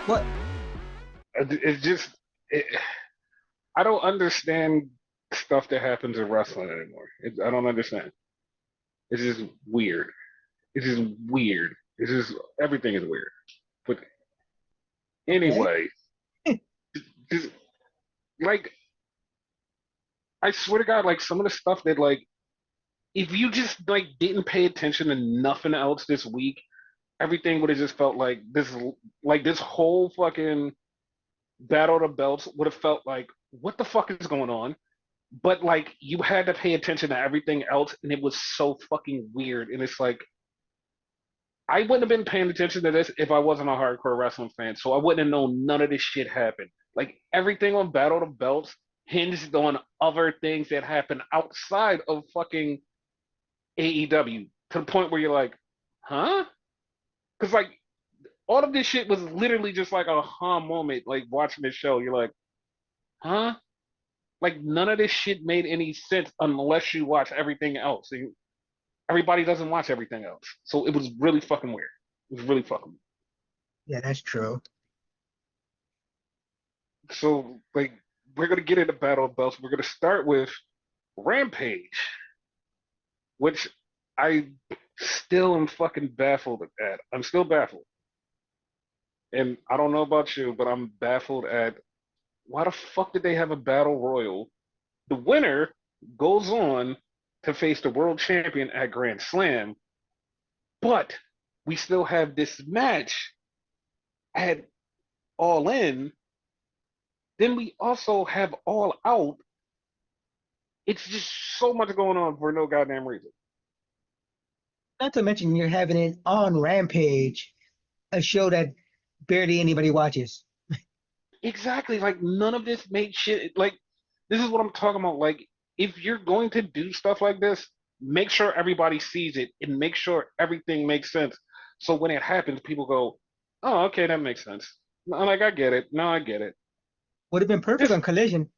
What? It's just, it, I don't understand stuff that happens in wrestling anymore. I don't understand. It's just weird. It's just weird. It's just everything is weird. But Okay. anyway, just like I swear to God, like some of the stuff that like if you just like didn't pay attention to nothing else this week, everything would have just felt like this whole fucking battle of the belts would have felt like what the fuck is going on? But like you had to pay attention to everything else, and it was so fucking weird. And it's like I wouldn't have been paying attention to this if I wasn't a hardcore wrestling fan, so I wouldn't have known none of this shit happened. Like everything on Battle of the Belts hinged on other things that happened outside of fucking AEW to the point where you're like, huh? Because like all of this shit was literally just like a huh moment, like watching this show. You're like, huh? Like none of this shit made any sense unless you watch everything else. And everybody doesn't watch everything else, so it was really fucking weird. It was really fucking weird. Yeah, that's true. So like we're gonna get into Battle of Belts. We're gonna start with Rampage, which I still am fucking baffled at. I'm still baffled. And I don't know about you, but I'm baffled at why the fuck did they have a battle royal? The winner goes on to face the world champion at Grand Slam, but we still have this match at All In. Then we also have All Out. It's just so much going on for no goddamn reason. Not to mention you're having it on Rampage, a show that barely anybody watches. Exactly. Like none of this made shit. Like this is what I'm talking about. Like if you're going to do stuff like this, make sure everybody sees it and make sure everything makes sense. So when it happens, people go, "Oh, okay, that makes sense." I'm like, I get it. No, I get it. Would have been perfect This on Collision.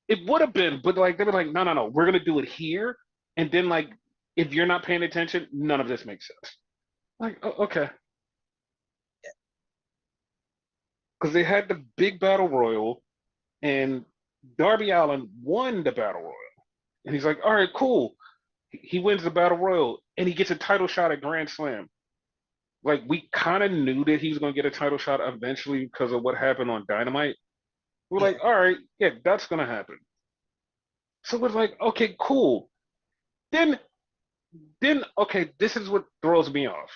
it would have been, but like they were like, no, no, no, we're gonna do it here, and then like if you're not paying attention, none of this makes sense. Like, okay, because they had the big battle royal, and Darby Allin won the battle royal, and he's like, all right, cool. He wins the battle royal, and he gets a title shot at Grand Slam. Like we kind of knew that he was gonna get a title shot eventually because of what happened on Dynamite. We're like, Yeah. all right, yeah, that's gonna happen. So we're like, okay, cool. Then, then, okay, this is what throws me off.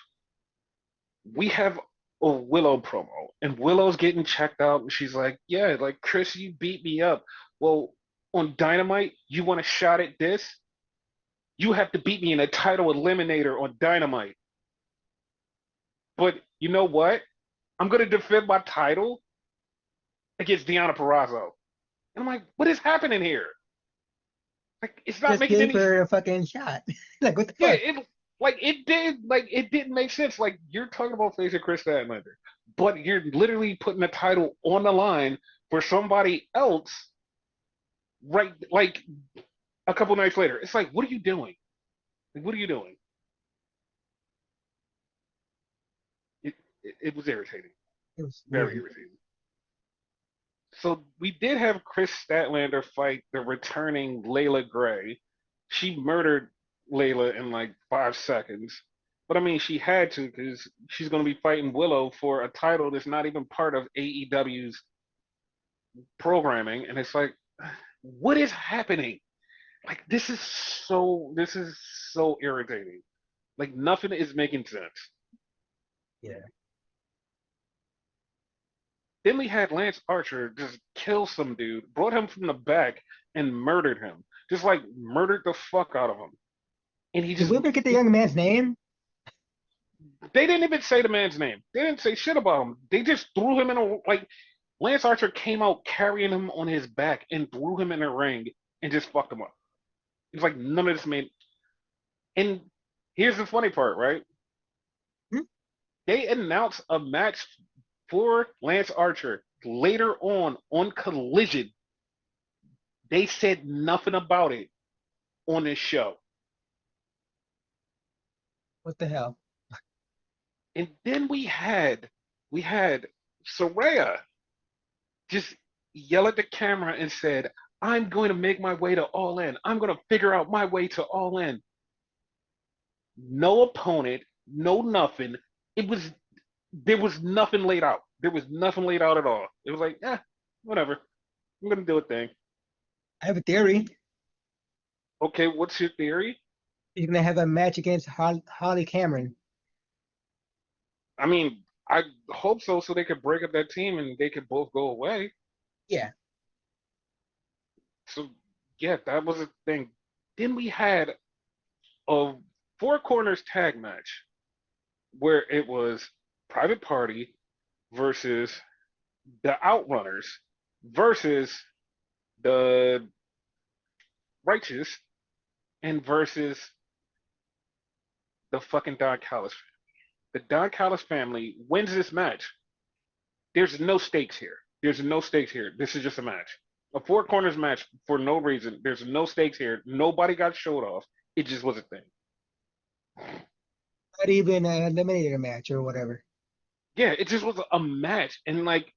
We have a Willow promo, and Willow's getting checked out, and she's like, "Yeah, like Chris, you beat me up. Well, on Dynamite, you want a shot at this? You have to beat me in a title eliminator on Dynamite. But you know what? I'm gonna defend my title against Deonna Purrazzo." And I'm like, "What is happening here? Like, it's not Just making gave any her a fucking shot. Like, what the yeah, fuck? it didn't make sense. Like you're talking about facing Chris Statlander, but you're literally putting the title on the line for somebody else, right? Like a couple nights later, it's like, what are you doing? Like, what are you doing? It was irritating, It was very weird. irritating. So we did have Chris Statlander fight the returning Layla Gray. She murdered Layla in like 5 seconds. But I mean, she had to because she's going to be fighting Willow for a title that's not even part of AEW's programming. And it's like, what is happening? Like, this is so irritating. Like, nothing is making sense. Yeah. Then we had Lance Archer just kill some dude, brought him from the back and murdered him. Just like murdered the fuck out of him. And Did we ever get the young man's name? they didn't even say the man's name. They didn't say shit about him. They just threw him in a like Lance Archer came out carrying him on his back and threw him in a ring and just fucked him up. It's like none of this made. And here's the funny part, right? Hmm? They announced a match for Lance Archer later on Collision. They said nothing about it on this show. What the hell? And then we had Soraya just yelled at the camera and said, I'm going to make my way to All In. I'm going to figure out my way to All In. No opponent, no nothing. It was there was nothing laid out. There was nothing laid out at all. It was like, whatever. I'm gonna do a thing. I have a theory. Okay, what's your theory? He's gonna have a match against Holly Cameron. I mean, I hope so they could break up that team and they could both go away. Yeah, So yeah, that was a thing. Then we had a four corners tag match where it was Private Party versus the Outrunners versus the Righteous and versus the fucking Don Callis. The Don Callis family wins this match. There's no stakes here. There's no stakes here. This is just a match. A four corners match for no reason. There's no stakes here. Nobody got showed off. It just was a thing. not even a eliminator match or whatever. Yeah, it just was a match. And like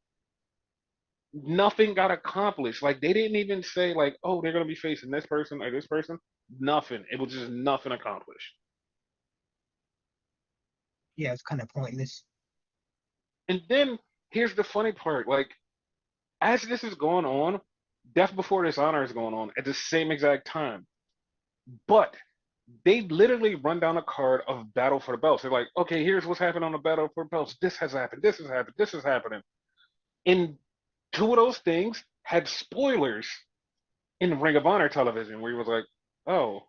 nothing got accomplished. Like they didn't even say like, oh, they're gonna be facing this person or this person. Nothing. It was just nothing accomplished. Yeah, it's kind of pointless. And then here's the funny part. Like as this is going on, Death Before Dishonor is going on at the same exact time. But they literally run down a card of Battle for the Belts. They're like, okay, here's what's happened on the Battle for the Belts. This has happened. This has happened. This is happening. And two of those things had spoilers in Ring of Honor television, where he was like, oh,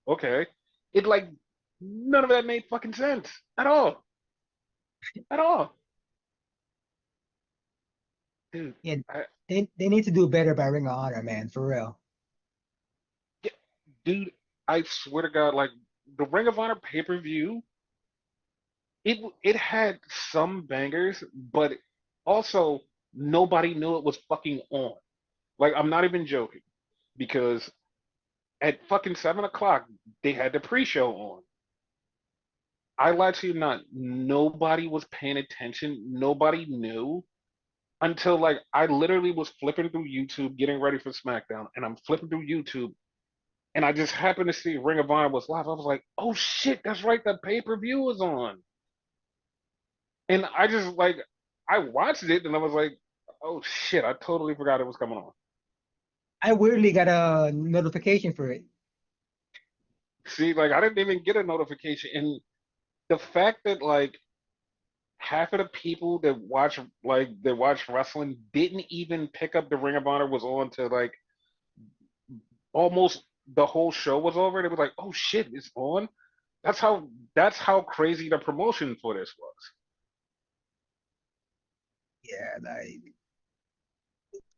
okay. It like none of that made fucking sense at all. At all. Dude, Yeah, I, they need to do better by Ring of Honor, man, for real. yeah, dude, I swear to God, like the Ring of Honor pay per view, it had some bangers, but also nobody knew it was fucking on. Like I'm not even joking because at fucking 7 o'clock they had the pre-show on. I lied to you not. Nobody was paying attention. Nobody knew until like I literally was flipping through YouTube getting ready for SmackDown, and I'm flipping through YouTube, and I just happened to see Ring of Honor was live. I was like, oh shit, that's right, the pay-per-view was on. And I just like I watched it and I was like, oh shit, I totally forgot it was coming on. I weirdly got a notification for it. See, like I didn't even get a notification. And the fact that like half of the people that watch wrestling didn't even pick up the Ring of Honor was on to like almost the whole show was over. They was like, oh shit, it's on. That's how crazy the promotion for this was. Yeah, like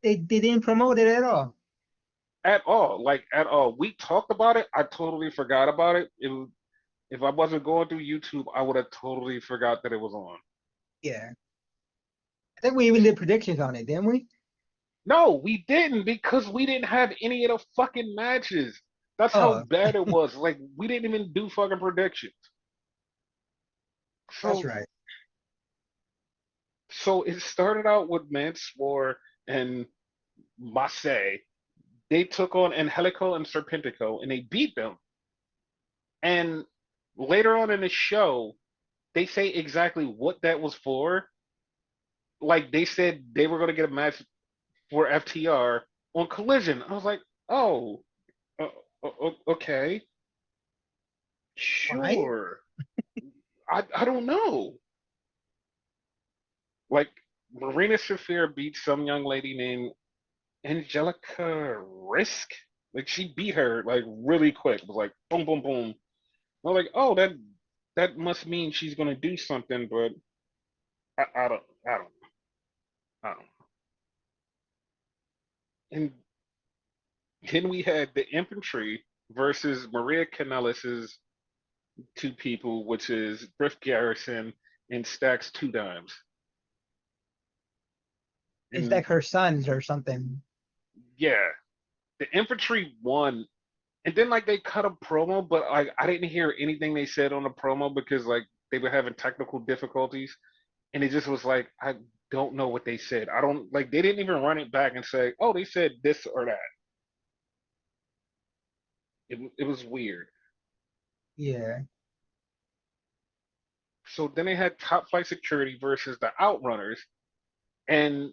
they didn't promote it at all. At all, like at all. We talked about it. I totally forgot about it. If I wasn't going through YouTube, I would have totally forgot that it was on. Yeah, I think we even did predictions on it, didn't we? No, we didn't because we didn't have any of the fucking matches. That's how Oh, bad it was. Like we didn't even do fucking predictions. that's So right. so it started out with Mansoor and Masse. They took on Angelico and Serpentico and they beat them. And later on in the show, they say exactly what that was for. Like they said they were going to get a match for FTR on Collision. I was like, oh, uh, okay, Why? sure. I don't know. Like Marina Shafir beat some young lady named Angelica Risk. Like she beat her like really quick. It was like boom, boom, boom. I was like, oh, that must mean she's gonna do something, but I don't, I don't, I don't. And then we had the infantry versus Maria Kanellis's two people, which is Griff Garrison and Stacks Two Dimes. It's And like her sons or something. yeah, the infantry won. And then like they cut a promo, but like I didn't hear anything they said on the promo because like they were having technical difficulties. And it just was like don't know what they said. I don't like they didn't even run it back and say, "Oh, they said this or that." It was weird. Yeah. So then they had Top Flight Security versus the Outrunners, and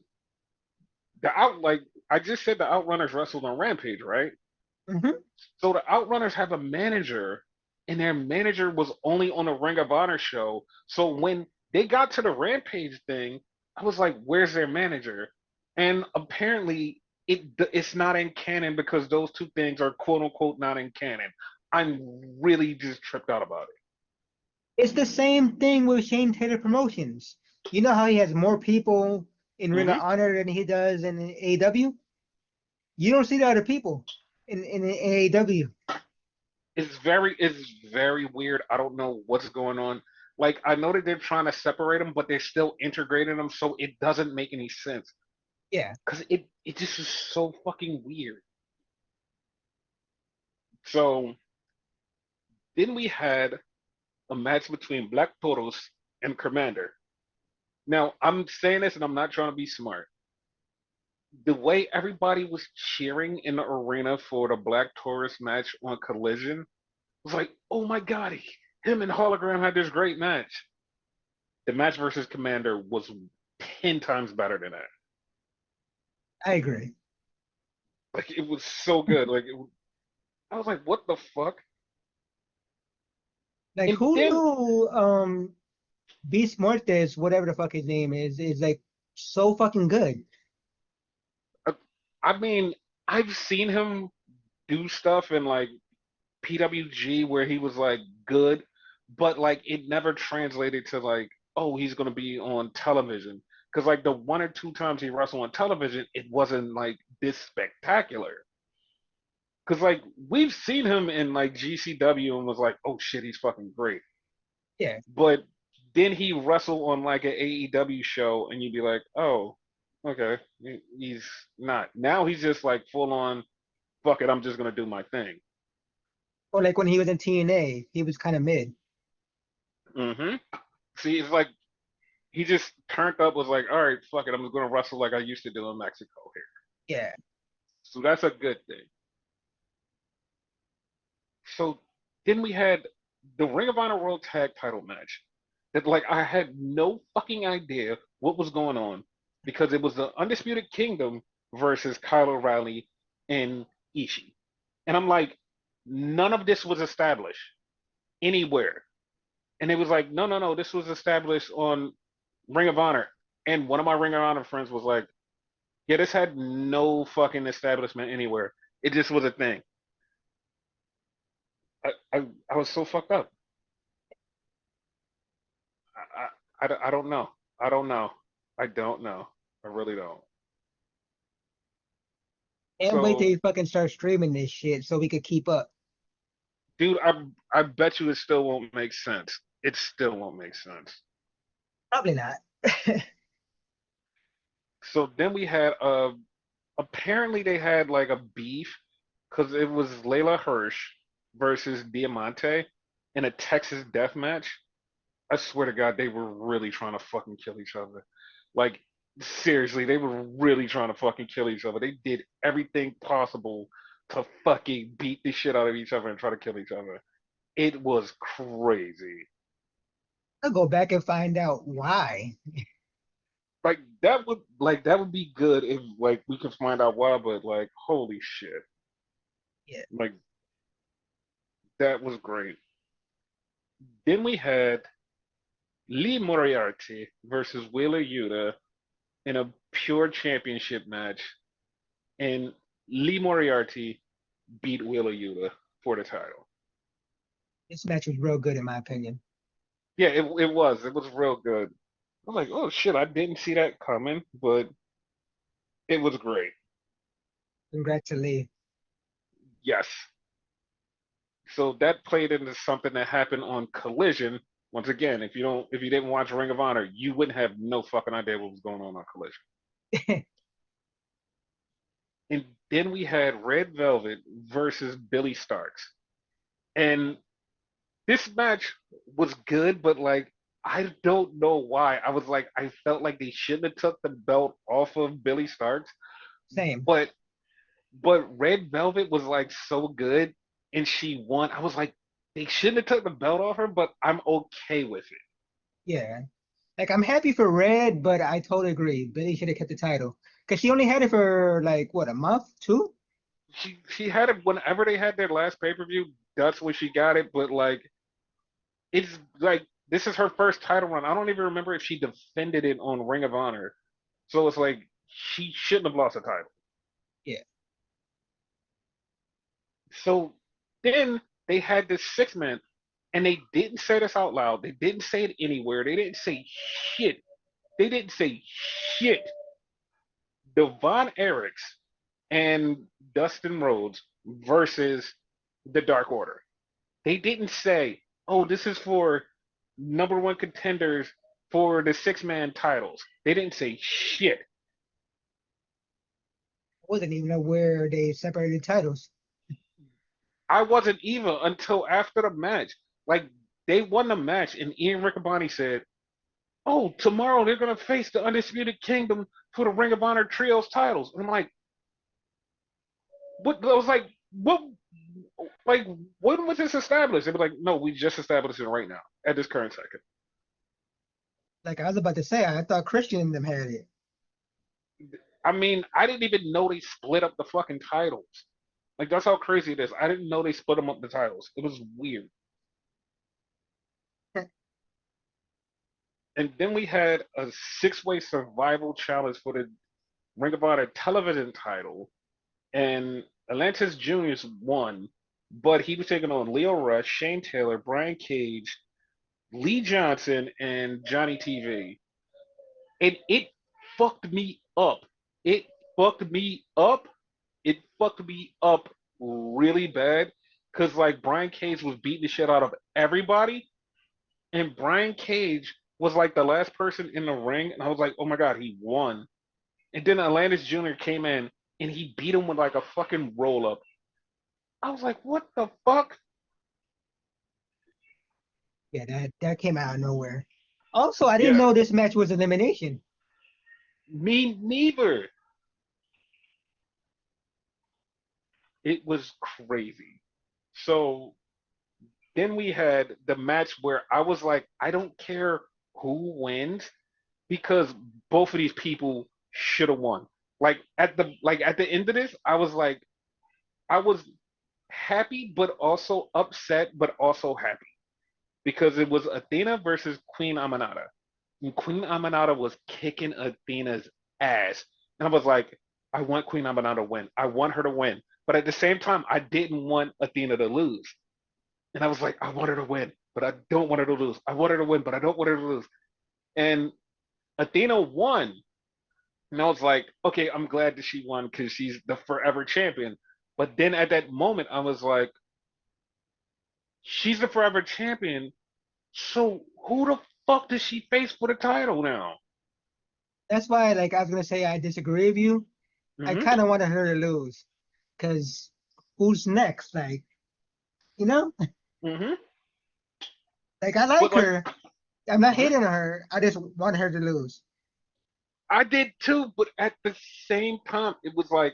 like I just said the Outrunners wrestled on Rampage, right? Hmm. So the Outrunners have a manager, and their manager was only on the Ring of Honor show. So when they got to the Rampage thing, I was like, "Where's their manager?" And apparently, it's not in canon because those two things are quote unquote not in canon. I'm really just tripped out about It's the same thing with Shane Taylor Promotions. You know how he has more people in it. Ring of Honor than he does in AEW? You don't see the other people in AEW. It's very weird. I don't know what's going on. Like I know that they're trying to separate them, but they're still integrating them, so it doesn't make any sense. Yeah. Cause it just is so fucking weird. So then we had a match between Black Toros and Commander. Now I'm saying this and I'm not trying to be smart. The way everybody was cheering in the arena for the Black Taurus match on Collision was like, oh my god, him and Hologram had this great match. The match versus Commander was 10 times better than that. I agree. Like it was so good. I was like, what the fuck? Like And who then knew Beast Mortes, whatever the fuck his name is like so fucking good. uh, I mean, I've seen him do stuff in like PWG where he was like good, but like it never translated to like, oh, he's gonna be on television. Because like the one or two times he wrestled on television, it wasn't like this spectacular. Because like we've seen him in like GCW and was like, oh shit, he's fucking great. Yeah. But then he wrestled on like an AEW show, and you'd be like, oh, okay, he's not. Now he's just like full on, fuck it, I'm just gonna do my thing. Or like when he was in TNA, he was kind of mid. Hmm. See, it's like he just turned up, was like, all right, fuck it, I'm gonna wrestle like I used to do in Mexico here. Yeah. So that's a good thing. So then we had the Ring of Honor World Tag Title match. That like I had no fucking idea what was going on because it was the Undisputed Kingdom versus Kyle O'Reilly and Ishii. And I'm like, none of this was established anywhere. And it was like, no, no, no, this was established on Ring of Honor. And one of my Ring of Honor friends was like, yeah, this had no fucking establishment anywhere. It just was a thing. I was so fucked up. I don't know. I don't know. I don't know. I really don't. And wait till So, he fucking start streaming this shit so we could keep up. dude, I bet you it still won't make sense. It still won't make sense. Probably not. So then we had apparently they had like a beef because it was Layla Hirsch versus Diamante in a Texas death match. I swear to God, they were really trying to fucking kill each other. Like, seriously, they were really trying to fucking kill each other. They did everything possible to fucking beat the shit out of each other and try to kill each other. It was crazy. I'll go back and find out why. That would be good if like we could find out why, but like holy shit. Yeah. Like that was great. Then we had Lee Moriarty versus Wheeler Yuta in a pure championship match, and Lee Moriarty beat Wheeler Yuta for the title. This match was real good in my opinion. Yeah, it was real good. I was like, oh shit, I didn't see that coming, but it was great. Congrats to Lee. Yes. So that played into something that happened on Collision. Once again, if you didn't watch Ring of Honor, you wouldn't have no fucking idea what was going on Collision. And then we had Red Velvet versus Billy Starks. And this match was good, but like I don't know why. I was like, I felt like they shouldn't have took the belt off of Billy Starks, Same. but Red Velvet was like so good, and she won. I was like, they shouldn't have took the belt off her, but I'm okay with it. Yeah. Like I'm happy for Red, but I totally agree. Billy should have kept the title because she only had it for like what, a month, two? She had it whenever they had their last pay per view. That's when she got it, but like it's like this is her first title run. I don't even remember if she defended it on Ring of Honor. So it's like she shouldn't have lost the title. Yeah. So then they had this 6 man, and they didn't say this out loud. They didn't say it anywhere. They didn't say shit. They didn't say shit. Devon Eriks and Dustin Rhodes versus the Dark Order. They didn't say, oh, this is for number one contenders for the 6 man titles. They didn't say shit. I wasn't even aware they separated titles. I wasn't even until after the match. Like, they won the match, and Ian Riccaboni said, oh, tomorrow they're going to face the Undisputed Kingdom for the Ring of Honor Trios titles. And I'm like, what? I was what? Like, when was this established? They were like, no, we just established it right now at this current second. Like I was about to say, I thought Christian and them had it. I mean, I didn't even know they split up the fucking titles. Like, that's how crazy it is. I didn't know they split them up the titles. It was weird. And then we had a 6-way survival challenge for the Ring of Honor television title, and Atlantis Juniors won, but he was taking on Leo Rush, Shane Taylor, Brian Cage, Lee Johnson, and Johnny TV. And it fucked me up. It fucked me up. It fucked me up really bad because like Brian Cage was beating the shit out of everybody, and Brian Cage was like the last person in the ring, and I was like, oh my god, he won. And then Atlantis Jr. came in and he beat him with like a fucking roll up. I was like, what the fuck? Yeah, that came out of nowhere. Also, I didn't Yeah, know this match was elimination. me neither. It was crazy. So then we had the match where I was like, I don't care who wins because both of these people should have won. Like at the end of this, I was like, I was happy but also upset but also happy because it was Athena versus Queen Amanada. And Queen Amanada was kicking Athena's ass. And I was like, I want Queen Amanada to win. I want her to win. But at the same time, I didn't want Athena to lose. And I was like, I want her to win, but I don't want her to lose. I want her to win, but I don't want her to lose. And Athena won. And I was like, okay, I'm glad that she won because she's the forever champion. But then at that moment, I was like, she's the forever champion. So who the fuck does she face for the title now? That's why, like, I was gonna say I disagree with you. I Mm-hmm. kind of wanted her to lose, because who's next? Like, you know, Mm-hmm. like I But like like, her. I'm not mhm. hating on her. I just want her to lose. I did too. But at the same time, it was like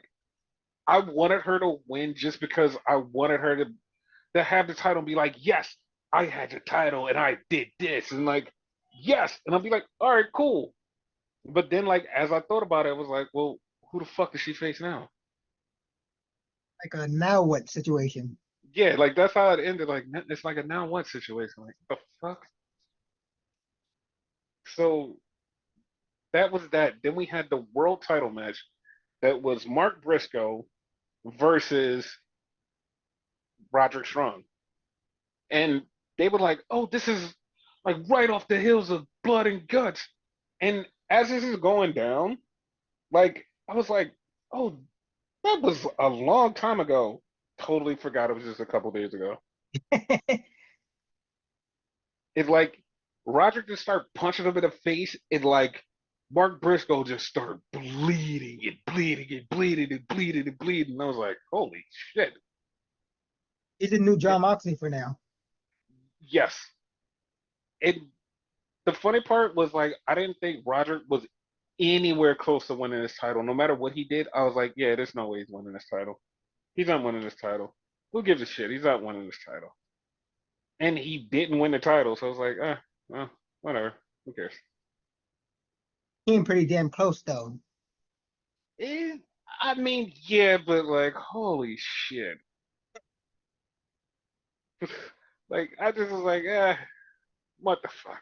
I wanted her to win just because I wanted her to have the title and be like, yes, I had the title and I did this, and like, yes, and I'll be like, all right, cool. But then, like, as I thought about it, I was like, well, who the fuck does she face now? Like a now what situation. Yeah, like that's how it ended. Like, it's like a now what situation. Like, the fuck? So that was that. Then we had the world title match that was Mark Briscoe versus Roderick Strong. And they were like, oh, this is like right off the heels of Blood and Guts. And as this is going down, like, I was like, oh, that was a long time ago. Totally forgot it was just a couple days ago. It's like Roderick just started punching him in the face, and like Mark Briscoe just started bleeding and bleeding and bleeding and bleeding and bleeding. And I was like, holy shit. He's a new It, John Moxley for now. yes. And the funny part was like I didn't think Roderick was anywhere close to winning this title. No matter what he did, I was like, yeah, there's no way he's winning this title. He's not winning this title. Who gives a shit? He's not winning this title. And he didn't win the title, so I was like, well, whatever. Who cares? Came pretty damn close though. Eh, I mean, yeah, but like, holy shit. Like, I just was like, what the fuck?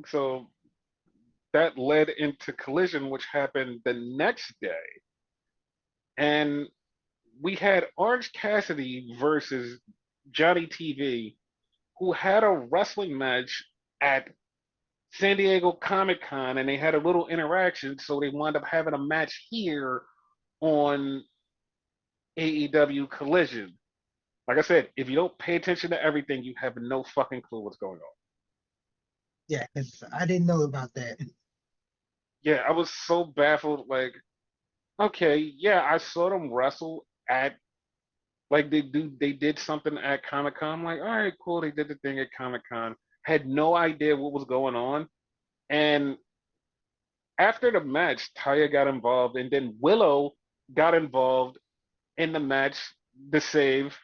So that led into Collision, which happened the next day. And we had Orange Cassidy versus Johnny TV, who had a wrestling match at San Diego Comic Con, and they had a little interaction, so they wound up having a match here on AEW Collision. Like I said, if you don't pay attention to everything, you have no fucking clue what's going on. Yeah, because I didn't know about that. Yeah, I was so baffled. Like, okay, yeah, I saw them wrestle at like they did something at Comic Con. I'm like, all right, cool, they did the thing at Comic Con. Had no idea what was going on. And after the match, Taya got involved, and then Willow got involved in the match to save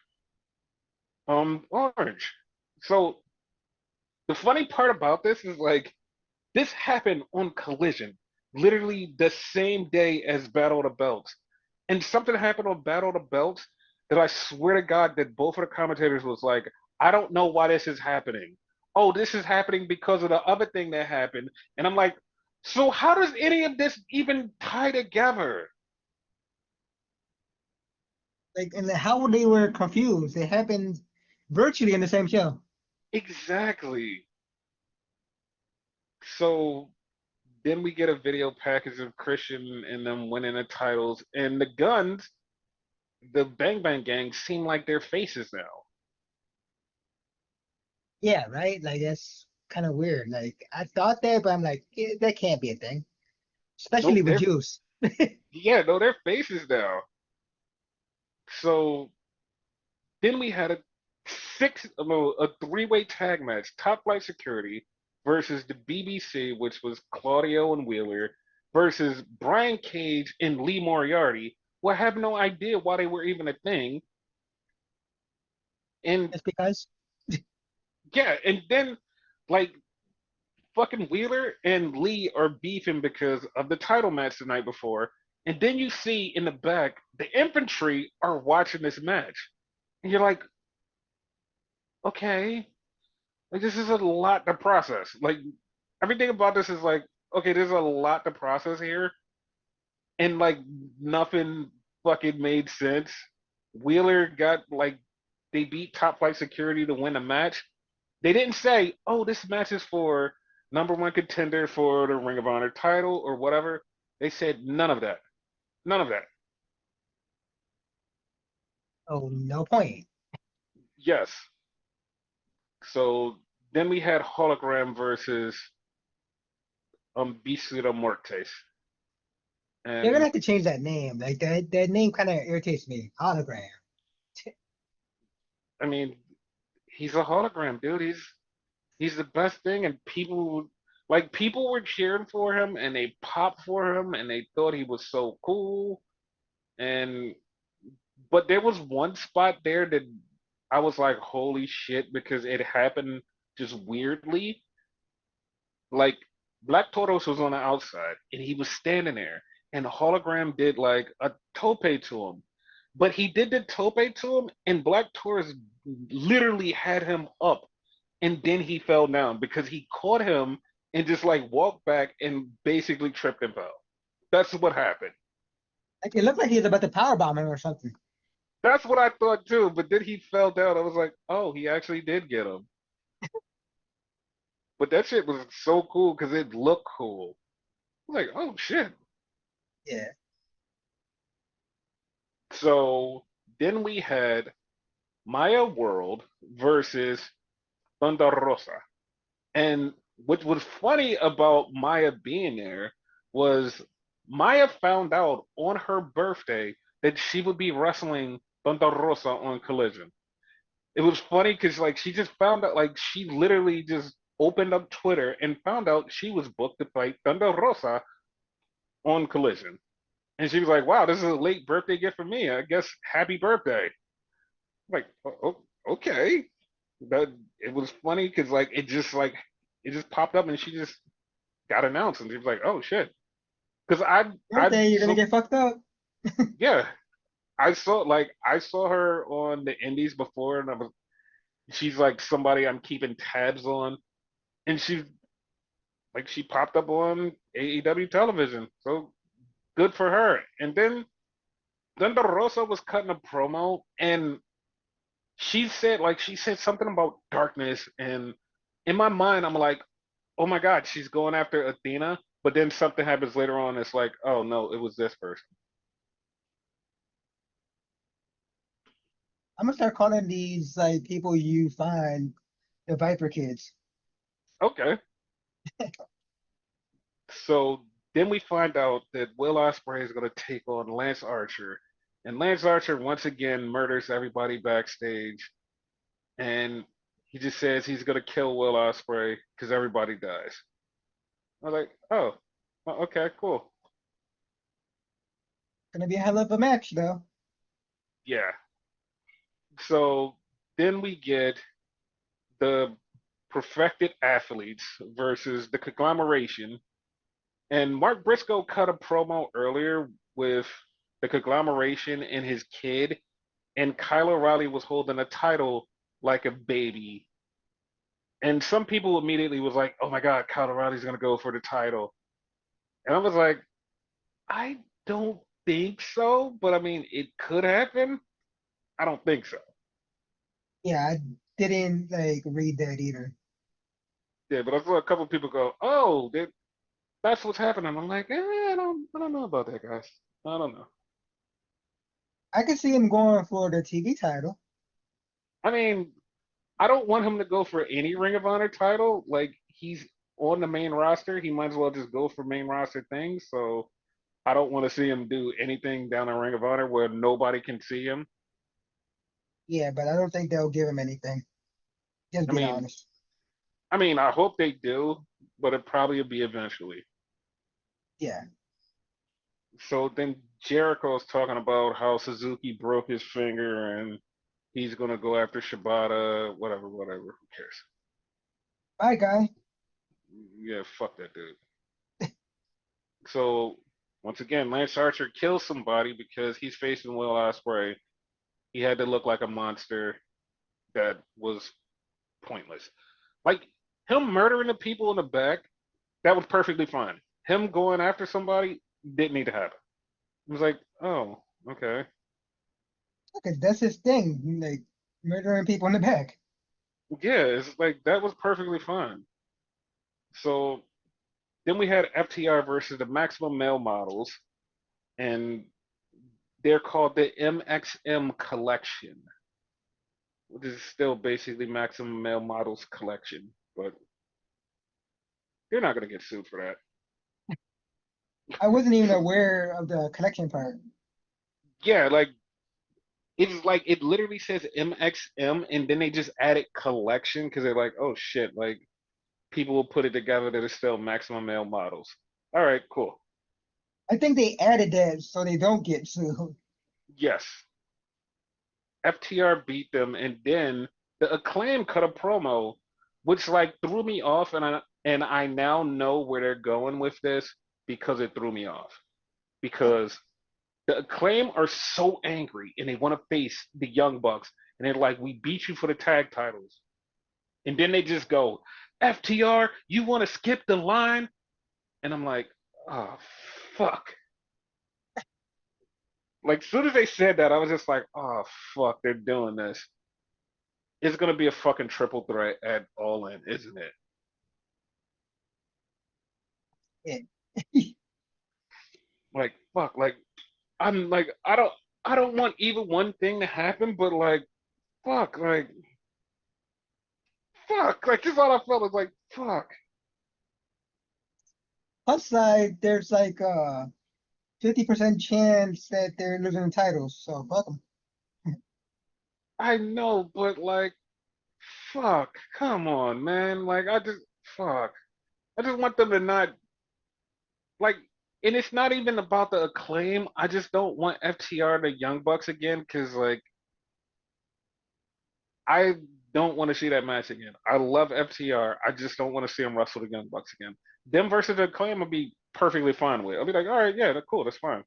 Orange. So the funny part about this is like this happened on Collision, literally the same day as Battle of the Belts. And something happened on Battle of the Belts that I swear to God that both of the commentators was like, I don't know why this is happening. Oh, this is happening because of the other thing that happened. And I'm like, so how does any of this even tie together? Like, and how they were confused. It happened virtually in the same show. Exactly. So then we get a video package of Christian and them winning the titles, and the Guns, the Bang Bang Gang, seem like their faces now. Yeah, right. Like that's kind of weird. Like I thought that, but I'm like, that can't be a thing, especially Nope, with they're Juice. yeah, no, they're faces now. So then we had a three-way tag match, Top Flight Security versus the BBC, which was Claudio and Wheeler, versus Brian Cage and Lee Moriarty, who I have no idea why they were even a thing. And That's because yeah, and then like fucking Wheeler and Lee are beefing because of the title match the night before. And then you see in the back, the infantry are watching this match. And you're like, okay, like this is a lot to process. Like everything about this is like, okay, there's a lot to process here. And like nothing fucking made sense. Wheeler got like they beat Top Flight Security to win the match. They didn't say, "Oh, this match is for number one contender for the Ring of Honor title or whatever." They said none of that. None of that. oh no point. Yes. So then we had Hologram versus Bisura Mortes, They're gonna and have to change that name. Like that name kind of irritates me. Hologram. I mean, he's a hologram, dude. He's the best thing, and people were cheering for him, and they popped for him, and they thought he was so cool, and but there was one spot there that I was like, holy shit, because it happened just weirdly. Like Black Toros was on the outside and he was standing there and the hologram did like a tope to him. But he did the tope to him and Black Taurus literally had him up and then he fell down because he caught him and just like walked back and basically tripped and fell. That's what happened. Like it looked like he was about to powerbomb him or something. That's what I thought too, but then he fell down. I was like, oh, he actually did get him. But that shit was so cool because it looked cool. I was like, oh shit. Yeah. So then we had Maya World versus Thunder Rosa. And what was funny about Maya being there was Maya found out on her birthday that she would be wrestling Thunder Rosa on Collision. it was funny because like she just found out like she literally just opened up Twitter and found out she was booked to fight Thunder Rosa on Collision. And she was like, "Wow, this is a late birthday gift for me. I guess happy birthday." Like, okay. That it was funny because like it just popped up and she just got announced and she was like, "Oh shit." Because I Birthday, you're gonna so get fucked up. yeah, I saw her on the Indies before and she's like somebody I'm keeping tabs on and she popped up on AEW television. So good for her. And then Thunder Rosa was cutting a promo and she said something about darkness and in my mind I'm like, oh my god, she's going after Athena, but then something happens later on. It's like, oh no, it was this person. I'm gonna start calling these like people you find the Viper kids. Okay, so then we find out that Will Ospreay is going to take on Lance Archer, and Lance Archer once again murders everybody backstage, and he just says he's going to kill Will Ospreay because everybody dies. I was like, oh, okay, cool, Gonna be a hell of a match though. yeah. So then we get the perfected athletes versus the conglomeration. And Mark Briscoe cut a promo earlier with the conglomeration and his kid, and Kyle O'Reilly was holding a title like a baby. And some people immediately was like, "Oh my God, Kyle O'Reilly's gonna go for the title," and I was like, "I don't think so, but I mean, it could happen. I don't think so." Yeah, I didn't like read that either. Yeah, but I saw a couple of people go, "Oh, that's what's happening." I'm like, I don't know about that, guys. I don't know. I could see him going for the TV title. I mean, I don't want him to go for any Ring of Honor title. Like he's on the main roster, he might as well just go for main roster things. So I don't want to see him do anything down in Ring of Honor where nobody can see him. Yeah, but I don't think they'll give him anything. Just I being mean, honest. I hope they do, but it probably will be eventually. Yeah. So then Jericho's talking about how Suzuki broke his finger and he's gonna go after Shibata, whatever, whatever. Who cares? Bye, guy. Yeah, fuck that dude. So once again, Lance Archer kills somebody because he's facing Will Ospreay. He had to look like a monster that was pointless. Like him murdering the people in the back, that was perfectly fine. Him going after somebody didn't need to happen. It was like, oh, okay. Because that's his thing, like murdering people in the back. Yeah, it's like that was perfectly fine. So then we had FTR versus the Maximum Male Models, and they're called the MXM Collection, which is still basically Maximum Male Models Collection, but they're not gonna get sued for that. I wasn't even aware of the collection part. Yeah, like it literally says MXM and then they just added collection because they're like, oh shit, like people will put it together that it's still maximum male models. All right, cool. I think they added that so they don't get sued. Yes, FTR beat them, and then the Acclaim cut a promo, which like threw me off, and I now know where they're going with this because it threw me off because the Acclaim are so angry and they want to face the Young Bucks, and they're like, we beat you for the tag titles. And then they just go, FTR, you want to skip the line? And I'm like, oh, fuck. Like, as soon as they said that, I was just like, oh, fuck, they're doing this. It's going to be a fucking triple threat at All In, isn't it? Yeah. Like, fuck, like, I'm like, I don't want even one thing to happen, but like, fuck, like, just all I felt was like, fuck. Plus side, there's like a 50% chance that they're losing the titles. So fuck them. I know, but like, fuck, come on, man. Like, fuck. I just want them to not like, and it's not even about the acclaim. I just don't want FTR the Young Bucks again because like I don't want to see that match again. I love FTR. I just don't want to see them wrestle the Young Bucks again. Them versus the acclaim would be perfectly fine with. I'll be like, all right, yeah, that's cool, that's fine.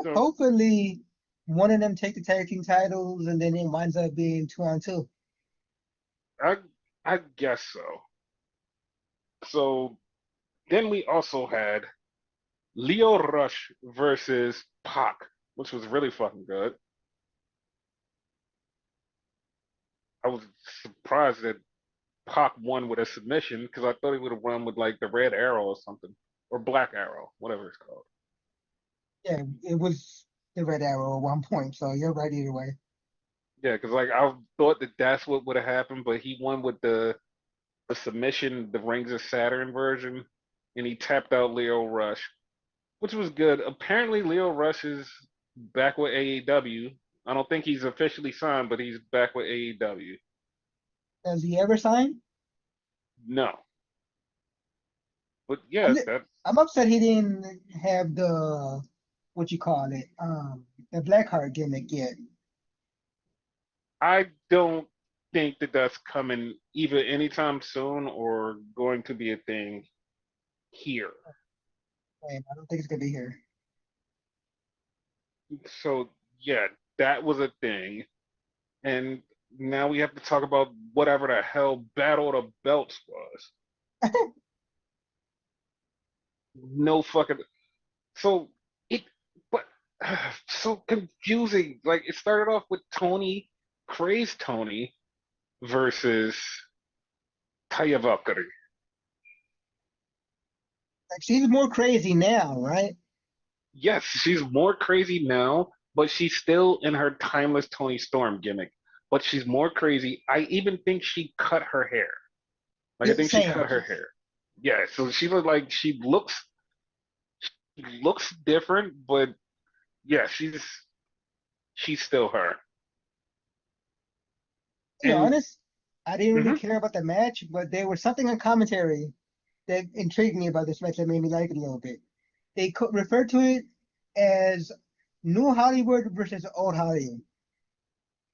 So Hopefully, one of them take the tag team titles, and then it winds up being 2-on-2. I I guess so. So then we also had Leo Rush versus Pac, which was really fucking good. I was surprised that Pac won with a submission because I thought he would have won with like the Red Arrow or something, or Black Arrow, whatever it's called. Yeah, it was the Red Arrow at one point, so you're right either way. Yeah, because like I thought that that's what would have happened, but he won with the submission, the Rings of Saturn version, and he tapped out Leo Rush, which was good. Apparently, Leo Rush is back with AEW. I don't think he's officially signed, but he's back with AEW. Has he ever signed? No, but I'm yeah, just, that I'm upset he didn't have what you call it, the Blackheart gimmick yet. I don't think that that's coming either anytime soon or going to be a thing here. I don't think it's gonna be here. So yeah, that was a thing. And now we have to talk about whatever the hell Battle of the Belts was. No fucking so it but so confusing. Like it started off with Tony, Crazed Tony versus Taya Valkyrie. Like she's more crazy now, right? Yes, she's more crazy now, but she's still in her timeless Tony Storm gimmick. But she's more crazy. I even think she cut her hair. Like I Yeah, think she same. cut her hair. Yeah, so she looked like she looks different, but yeah, she's still her. To be And honest, I didn't really mhm, care about the match, but there was something in commentary that intrigued me about this match that made me like it a little bit. They referred to it as New Hollywood versus Old Hollywood.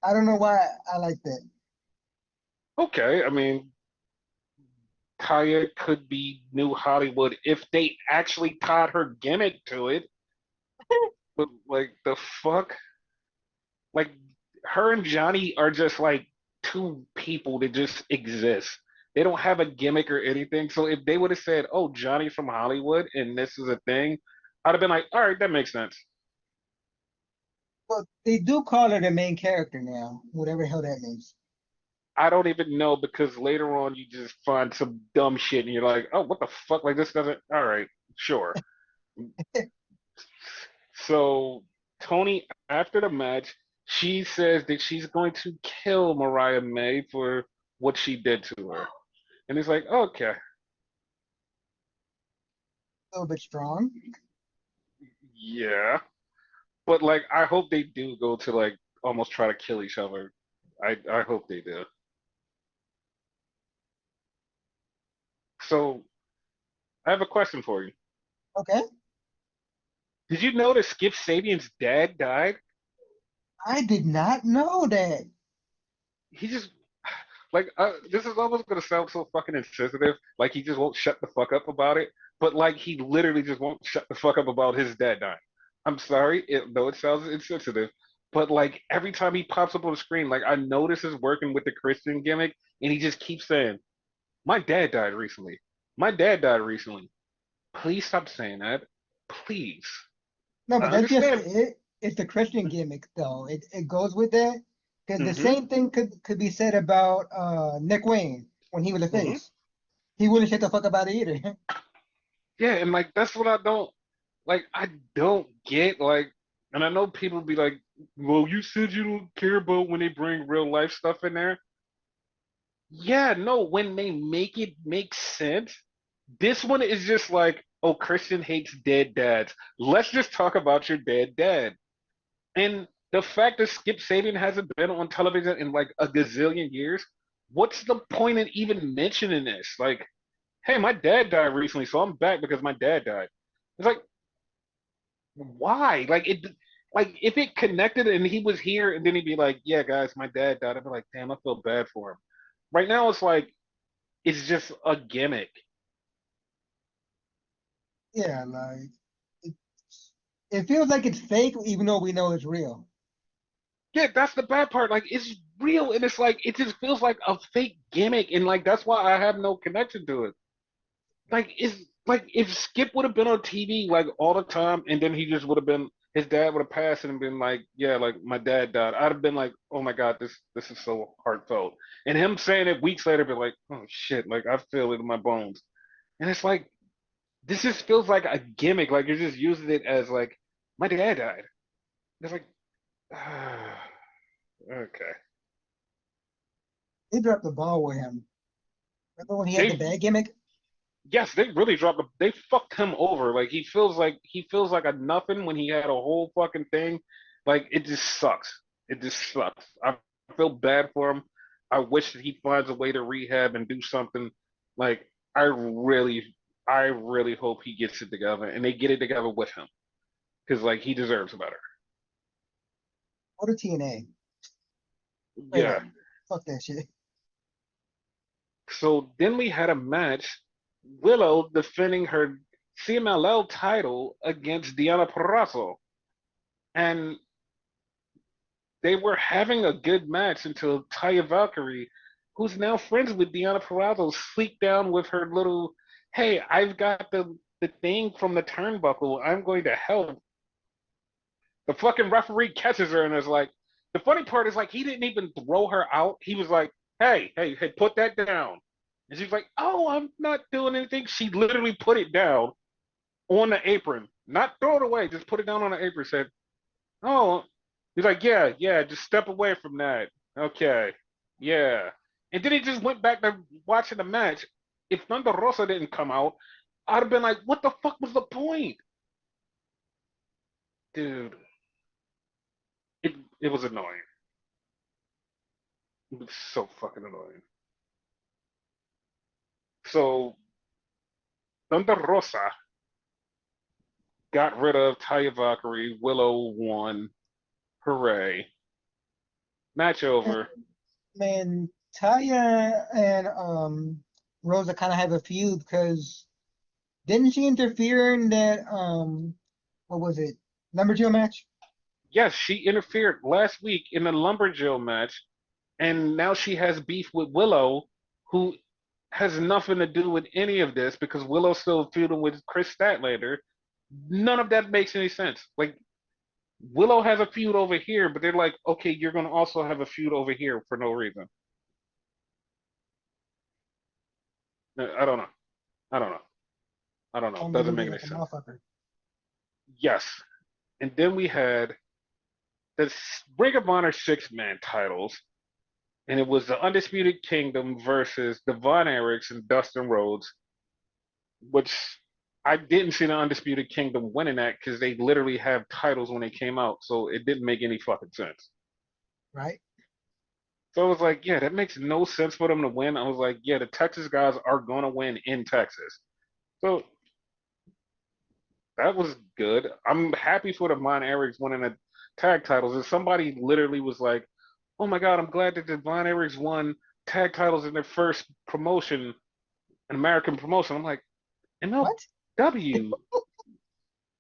I don't know why I like that. okay, I mean, Kaya could be New Hollywood if they actually tied her gimmick to it. But like the fuck, like her and Johnny are just like two people that just exist. They don't have a gimmick or anything. So if they would have said, "Oh, Johnny's from Hollywood and this is a thing," I'd have been like, "All right, that makes sense." Well, they do call her the main character now, whatever the hell that means. I don't even know because later on you just find some dumb shit and you're like, "Oh, what the fuck? Like this doesn't." All right, sure. So Tony, after the match, she says that she's going to kill Mariah May for what she did to her. And he's like, okay, A little bit strong. yeah. But like I hope they do go to like almost try to kill each other. I hope they do. So I have a question for you. Okay. Did you know that Skip Sabian's dad died? I did not know that. He just like this is almost gonna sound so fucking insensitive. Like he just won't shut the fuck up about it. But like he literally just won't shut the fuck up about his dad dying. I'm sorry, though it sounds insensitive, but like every time he pops up on the screen, like I know this is working with the Christian gimmick, and he just keeps saying, "My dad died recently. My dad died recently." Please stop saying that. Please. No, I but that's just understand. it. It's the Christian gimmick, though. It goes with that because the Mm-hmm. same thing could be said about Nick Wayne when he was a Mm-hmm. face. He wouldn't shut the fuck about it either. Yeah, and like that's what I don't like. I don't get like, and I know people be like, "Well, you said you don't care about when they bring real life stuff in there." Yeah, no, when they make it make sense. This one is just like, oh, Christian hates dead dads. Let's just talk about your dead dad. And the fact that Skip Sabian hasn't been on television in like a gazillion years, what's the point in even mentioning this? Like, hey, my dad died recently, so I'm back because my dad died. It's like, why? Like if it connected and he was here, and then he'd be like, yeah, guys, my dad died. I'd be like, damn, I feel bad for him. Right now, it's like it's just a gimmick. Yeah, like it, it feels like it's fake, even though we know it's real. Yeah, that's the bad part. Like it's real, and it's like it just feels like a fake gimmick, and like that's why I have no connection to it. Like it's like if Skip would have been on TV like all the time, and then he just would have been his dad would have passed and been like, yeah, like my dad died. I'd have been like, oh my god, this is so heartfelt. And him saying it weeks later, be like, oh shit, like I feel it in my bones. And it's like this just feels like a gimmick. Like you're just using it as like my dad died. It's like, okay. They dropped the ball with him. Remember when he had the They bad gimmick? yes, they really dropped. They fucked him over. Like he feels like a nothing when he had a whole fucking thing. Like it just sucks. It just sucks. I feel bad for him. I wish that he finds a way to rehab and do something. Like I really, I really hope he gets it together and they get it together with him because like he deserves better. Go to TNA. Straight up. Yeah. Fuck that shit. So then we had a match. Willow defending her CMLL title against Diana Purrazzo. And they were having a good match until Taya Valkyrie, who's now friends with Deonna Purrazzo, sneaked down with her little, "Hey, I've got the thing from the turnbuckle. I'm going to help." The fucking referee catches her and is like, the funny part is like he didn't even throw her out. He was like, "Hey, hey, hey, put that down." And she's like, "Oh, I'm not doing anything." She literally put it down on the apron, not throw it away, just put it down on the apron. Said, "Oh," he's like, "Yeah, yeah, just step away from that." Okay, yeah. And then he just went back to watching the match. If Thunder Rosa didn't come out, I'd have been like, what the fuck was the point? Dude, it was annoying. It was so fucking annoying. So Thunder Rosa got rid of Taya Valkyrie. Willow won. Hooray. Match over. Man, Taya and Rosa kind of have a feud because didn't she interfere in that what was it, Lumberjill match? Yes, she interfered last week in the Lumberjill match, and now she has beef with Willow, who has nothing to do with any of this because Willow's still feuding with Chris Statlander. None of that makes any sense. Like Willow has a feud over here, but they're like, okay, you're gonna also have a feud over here for no reason. I don't know. I don't know. I don't know. I'm Doesn't losing make any like a sense. motherfucker. Yes. And then we had the Ring of Honor six-man titles, and it was the Undisputed Kingdom versus Devon Eriks and Dustin Rhodes, which I didn't see the Undisputed Kingdom winning that because they literally have titles when they came out, so it didn't make any fucking sense. Right? So I was like, yeah, that makes no sense for them to win. I was like, yeah, the Texas guys are gonna win in Texas. So that was good. I'm happy for the Von Erichs winning the tag titles. And somebody literally was like, "Oh my God, I'm glad that the Von Erichs won tag titles in their first promotion, an American promotion." I'm like, What? MLW.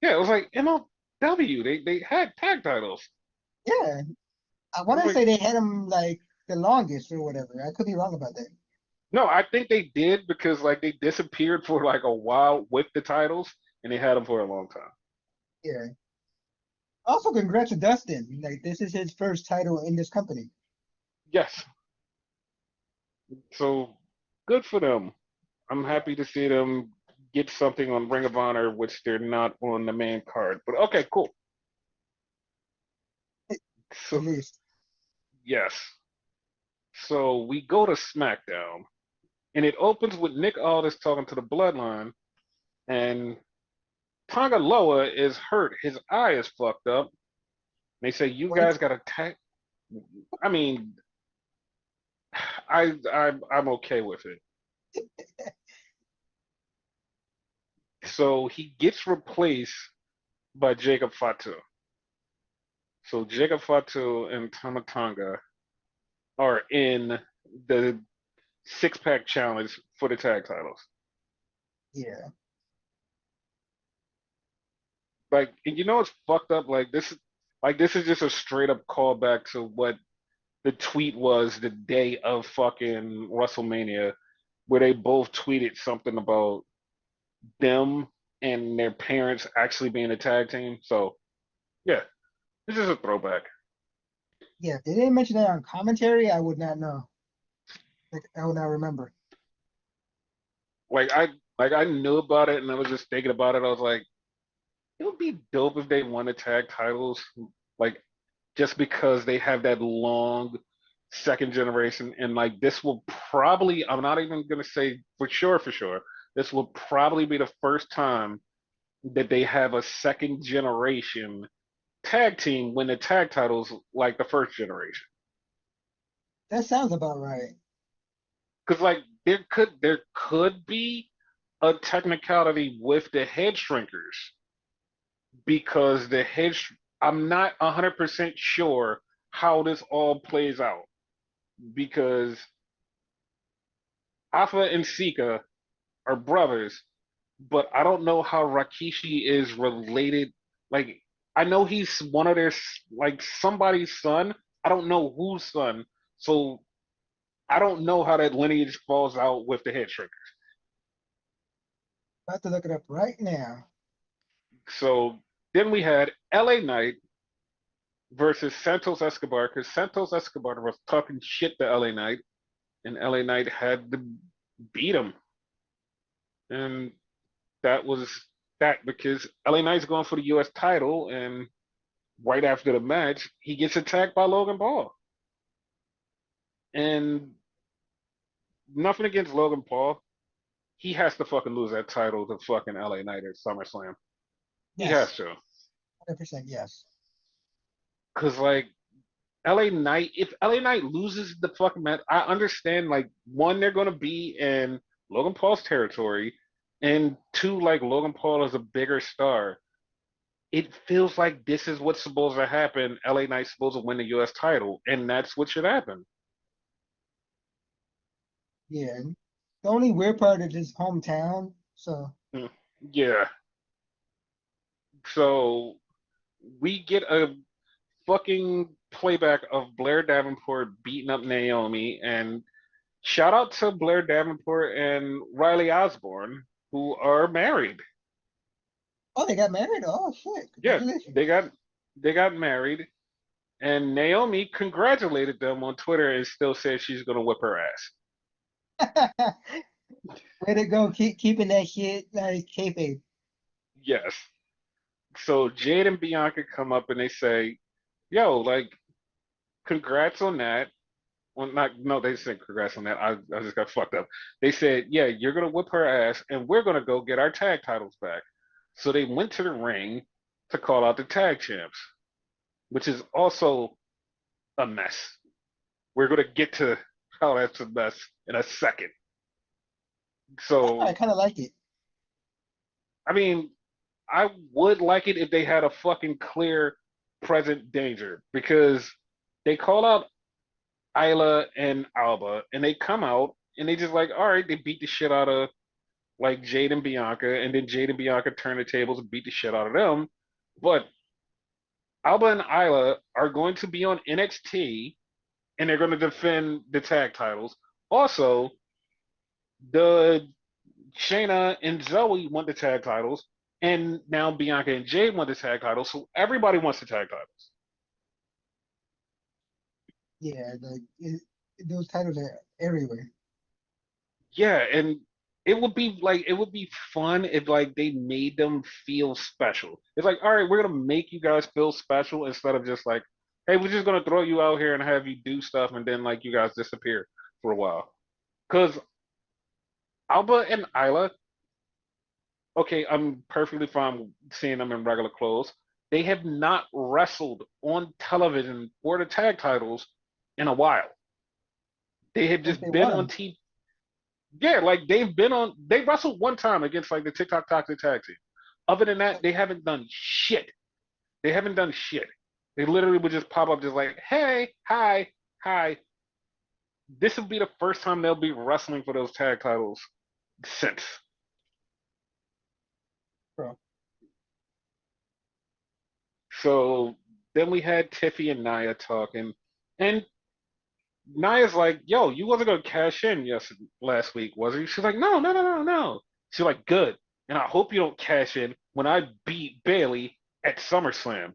Yeah, it was like MLW. They had tag titles. Yeah. I I want was to like, say they had him like the longest or whatever. I could be wrong about that. no, I think they did because like they disappeared for like a while with the titles, and they had them for a long time. Yeah. Also, congrats to Dustin. Like this is his first title in this company. Yes, so good for them. I'm happy to see them get something on Ring of Honor, which they're not on the main card. But okay, cool. At So least. yes. So we go to SmackDown, and it opens with Nick Aldis talking to the Bloodline, and Tonga Loa is hurt. His eye is fucked up, They say you What? guys got to tag. I mean, I'm okay with it. So he gets replaced by Jacob Fatu. So Jacob Fatu and Tamatanga are in the six-pack challenge for the tag titles. Yeah. Like, and you know what's fucked up? This is just a straight up callback to what the tweet was the day of fucking WrestleMania, where they both tweeted something about them and their parents actually being a tag team. So yeah, this is a throwback. Yeah. If they didn't mention that on commentary, I would not know. Like, I would not remember. Like I knew about it and I was just thinking about it. I was like, it would be dope if they won the tag titles, like just because they have that long second generation and like this will probably I'm not even gonna say for sure. This will probably be the first time that they have a second generation tag team win the tag titles like the first generation. That sounds about right. Because like there could be a technicality with the head shrinkers because I'm not 100% sure how this all plays out because Alpha and Sika are brothers, but I don't know how Rakishi is related. Like I know he's one of like somebody's son. I don't know whose son. So I don't know how that lineage falls out with the head shrinker. I have to look it up right now. So then we had LA Knight versus Santos Escobar because Santos Escobar was talking shit to LA Knight, and LA Knight had to beat him. And that was that because LA Knight's going for the US title, and right after the match, he gets attacked by Logan Paul. And nothing against Logan Paul. He has to fucking lose that title to fucking LA Knight at SummerSlam. He has Yes. to. 100% yes. Cause like LA Knight, if LA Knight loses the fucking match, I understand like one, they're gonna be in Logan Paul's territory, and two, like Logan Paul is a bigger star. It feels like this is what's supposed to happen. LA Knight's supposed to win the US title, and that's what should happen. Yeah. The only weird part is his hometown. So Mm, yeah. So we get a fucking playback of Blair Davenport beating up Naomi, and shout out to Blair Davenport and Riley Osborne, who are married. oh, they got married? Oh shit. Yeah, Congratulations. they got married, and Naomi congratulated them on Twitter and still says she's gonna whip her ass. Way to go, keeping that shit like kayfabe. Yes. So Jade and Bianca come up and they say, "Yo, like, congrats on that." Well, not no, they said congrats on that. I just got fucked up. They said, "Yeah, you're gonna whip her ass, and we're gonna go get our tag titles back." So they went to the ring to call out the tag champs, which is also a mess. We're gonna get to how that's a mess in a second. I So, kind of like it. I mean, I would like it if they had a fucking clear present danger because they call out Isla and Alba and they come out and they just like, all right, they beat the shit out of like Jade and Bianca, and then Jade and Bianca turn the tables and beat the shit out of them. But Alba and Isla are going to be on NXT and they're going to defend the tag titles. Also, the Shayna and Zoe want the tag titles, and now Bianca and Jade want the tag titles. So everybody wants the tag titles. Yeah, those titles are everywhere. Yeah, and it would be fun if like they made them feel special. It's like, all right, we're gonna make you guys feel special instead of just like, hey, we're just gonna throw you out here and have you do stuff and then like you guys disappear for a while. Because Alba and Isla, okay, I'm perfectly fine seeing them in regular clothes. they have not wrestled on television for the tag titles in a while. They have But just they been won on them. TV. Yeah, like they wrestled one time against like the TikTok Toxic Tag Team. Other than that, they haven't done shit. They haven't done shit. They literally would just pop up just like, hey, hi, hi. This would be the first time they'll be wrestling for those tag titles since. Bro. So then we had Tiffy and Nia talking, and Nia's like, "Yo, you wasn't gonna cash in last week, was he?" She's like, "No, no, no, no, no." She's like, "Good, and I hope you don't cash in when I beat Bailey at SummerSlam."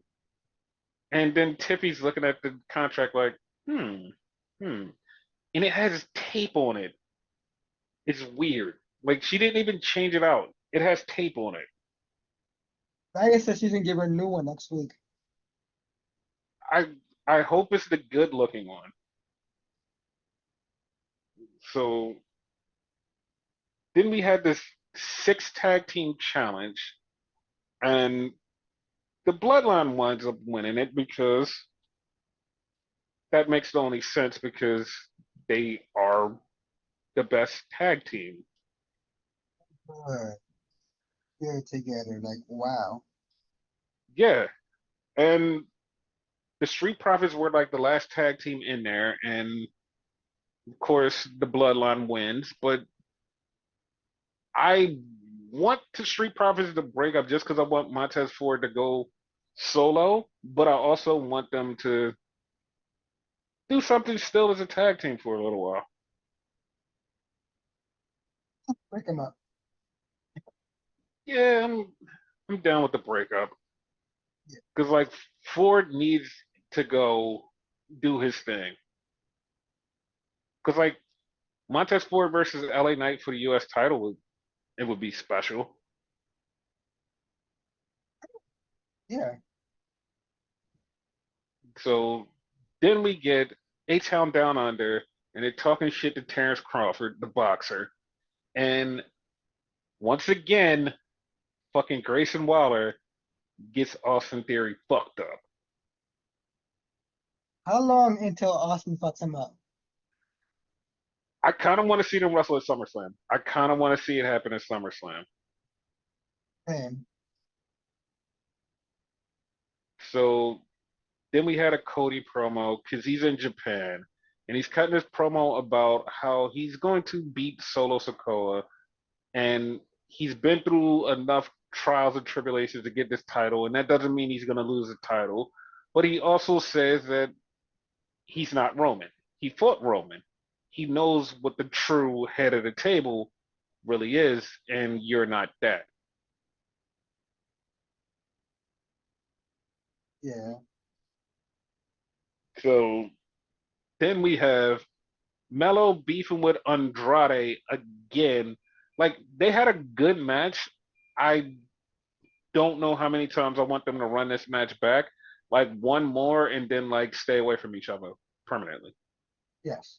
And then Tiffy's looking at the contract like, hmm, and it has tape on it. It's weird. Like she didn't even change it out. It has tape on it. Nia said she's gonna give her a new one next week. I I hope it's the good looking one. So then we had this six tag team challenge, and the Bloodline winds up winning it because that makes the only sense because they are the best tag team. Good. Good together. Like, wow. Yeah, and the Street Profits were like the last tag team in there, and of course the Bloodline wins. But I want the Street Profits to break up just because I want Montez Ford to go solo, but I also want them to do something still as a tag team for a little while. Break them up. Yeah, I'm down with the breakup Yeah. because like Ford needs to go do his thing. Because like Montez Ford versus LA Knight for the U.S. title would be special. Yeah. So then we get A-Town Down Under, and they're talking shit to Terrence Crawford, the boxer, and once again, fucking Grayson Waller gets Austin Theory fucked up. How long until Austin fucks him up? I kind of want to see them wrestle at SummerSlam. I kind of want to see it happen at SummerSlam. Man. So then we had a Cody promo because he's in Japan and he's cutting his promo about how he's going to beat Solo Sikoa and he's been through enough trials and tribulations to get this title, and that doesn't mean he's going to lose the title. But he also says that he's not Roman. He fought Roman. He knows what the true head of the table really is, and you're not that. Yeah. So then we have Mello beefing with Andrade again. Like they had a good match. I don't know how many times I want them to run this match back. Like one more and then like stay away from each other permanently. Yes.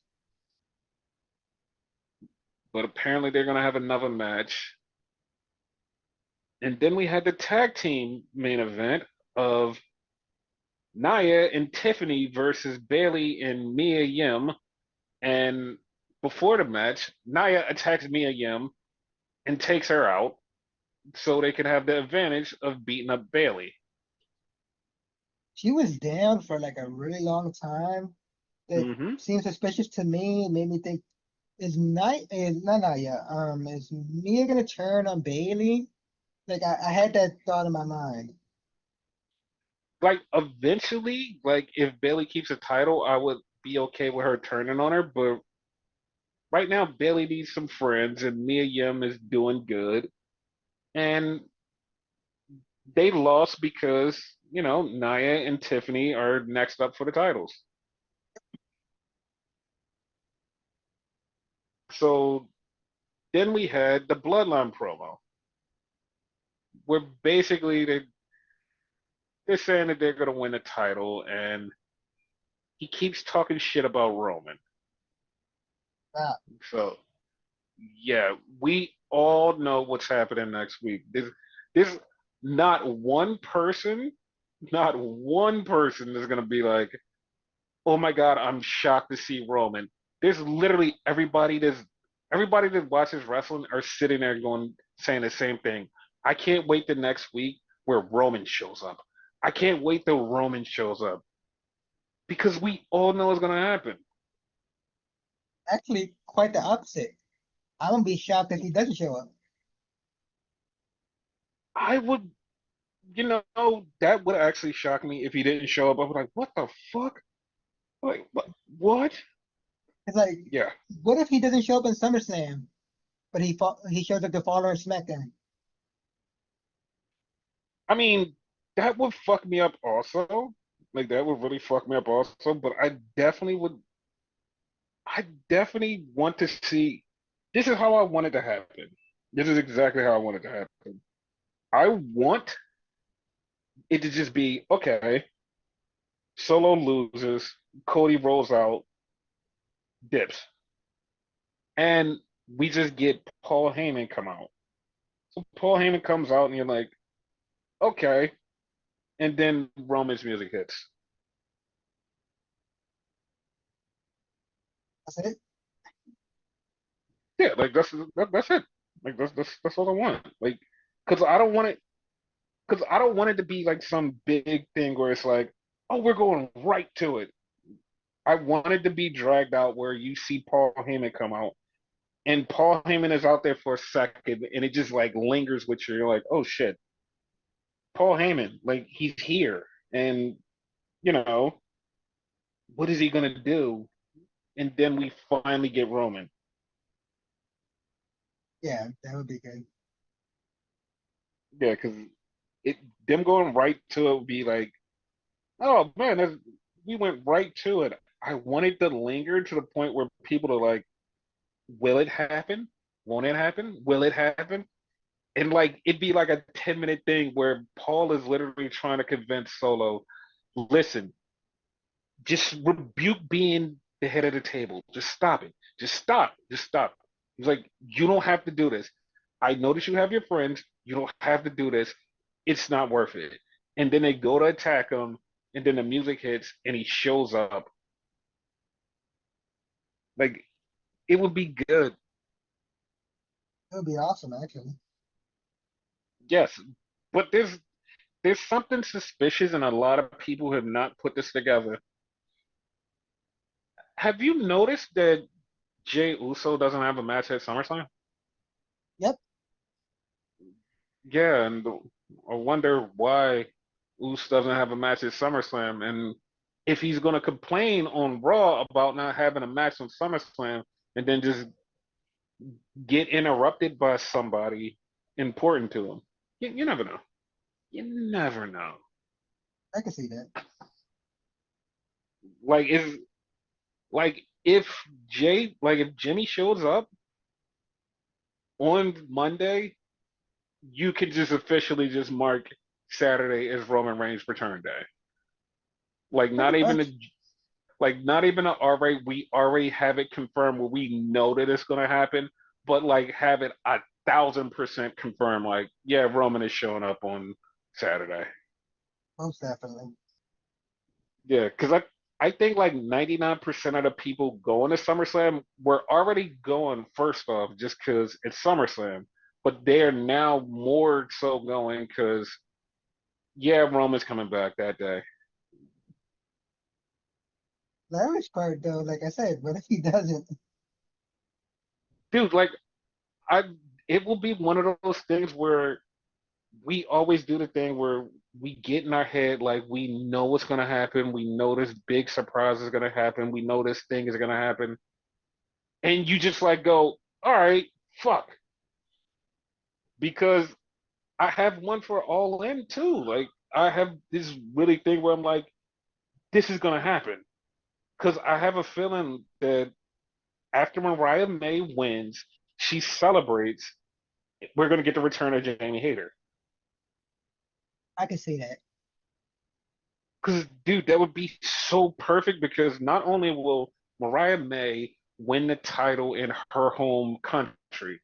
But apparently they're gonna have another match. And then we had the tag team main event of Nia and Tiffany versus Bailey and Mia Yim. And before the match, Nia attacks Mia Yim and takes her out so they can have the advantage of beating up Bailey. She was down for like a really long time. That Hmm. seemed suspicious to me. It made me think, is not Naya, is Mia gonna turn on Bailey? Like I had that thought in my mind. Like eventually, like if Bailey keeps a title, I would be okay with her turning on her. But right now, Bailey needs some friends, and Mia Yim is doing good. And they lost because Nia and Tiffany are next up for the titles. So then we had the Bloodline promo, where basically they're saying that they're gonna win the title, and he keeps talking shit about Roman. Ah, So yeah, we all know what's happening next week. There's not one person Not one person is gonna be like, "Oh my God, I'm shocked to see Roman." There's literally everybody that watches wrestling are sitting there going saying the same thing. I can't wait the next week where Roman shows up. I can't wait till Roman shows up because we all know it's gonna happen. Actually, quite the opposite. I'm gonna be shocked if he doesn't show up. I would, that would actually shock me if he didn't show up. I was like, what the fuck? Like, what? It's like, Yeah. what if he doesn't show up in SummerSlam, but he shows up to follow SmackDown? I mean, that would fuck me up also. Like, that would really fuck me up also. But I definitely want to see. This is how I want it to happen. This is exactly how I want it to happen. I want it to just be okay. Solo loses, Cody rolls out, dips, and we just get Paul Heyman come out. So Paul Heyman comes out, and you're like, okay, and then Roman's music hits. That's it. Yeah, like that's it. Like that's all I want. Like, cause I don't want it. Cause I don't want it to be like some big thing where it's like, oh, we're going right to it. I want it to be dragged out where you see Paul Heyman come out, and Paul Heyman is out there for a second, and it just like lingers with you. You're like, oh shit, Paul Heyman, like he's here, and you know what is he gonna do? And then we finally get Roman. Yeah, that would be good. Yeah, because it them going right to it would be like, oh man, we went right to it. I wanted to linger to the point where people are like, will it happen? Won't it happen? Will it happen? And like it'd be like a 10-minute thing where Paul is literally trying to convince Solo, listen, just rebuke being the head of the table. Just stop it. Just stop. Just stop. He's like, you don't have to do this. I notice you have your friends. You don't have to do this. It's not worth it. And then they go to attack him, and then the music hits, and he shows up. Like it would be good. It would be awesome, actually. Yes, but there's something suspicious, and a lot of people have not put this together. Have you noticed that Jay Uso doesn't have a match at SummerSlam? Yep. Yeah, and I wonder why Uso doesn't have a match at SummerSlam. And if he's going to complain on Raw about not having a match on SummerSlam and then just get interrupted by somebody important to him, you never know. You never know. I can see that. Like, is like if Jimmy shows up on Monday, you could just officially just mark Saturday as Roman Reigns' return day. Like Pretty not even a much. not even a already we already have it confirmed where we know that it's gonna happen, but like have it 1,000% confirmed. Like yeah, Roman is showing up on Saturday. Most definitely. Yeah, because I think like 99% of the people going to SummerSlam were already going first off just because it's SummerSlam, but they're now more so going because yeah, Roman's coming back that day. Larry's part, though, like I said, what if he doesn't? Dude, like I it will be one of those things where we always do the thing where we get in our head like we know what's gonna happen, we know this big surprise is gonna happen, we know this thing is gonna happen, and you just like go, all right, fuck, because I have one for All In too. Like I have this really thing where I'm like, this is gonna happen because I have a feeling that after Mariah May wins, she celebrates. We're gonna get the return of Jamie Hayter. I can see that. Because, dude, that would be so perfect because not only will Mariah May win the title in her home country,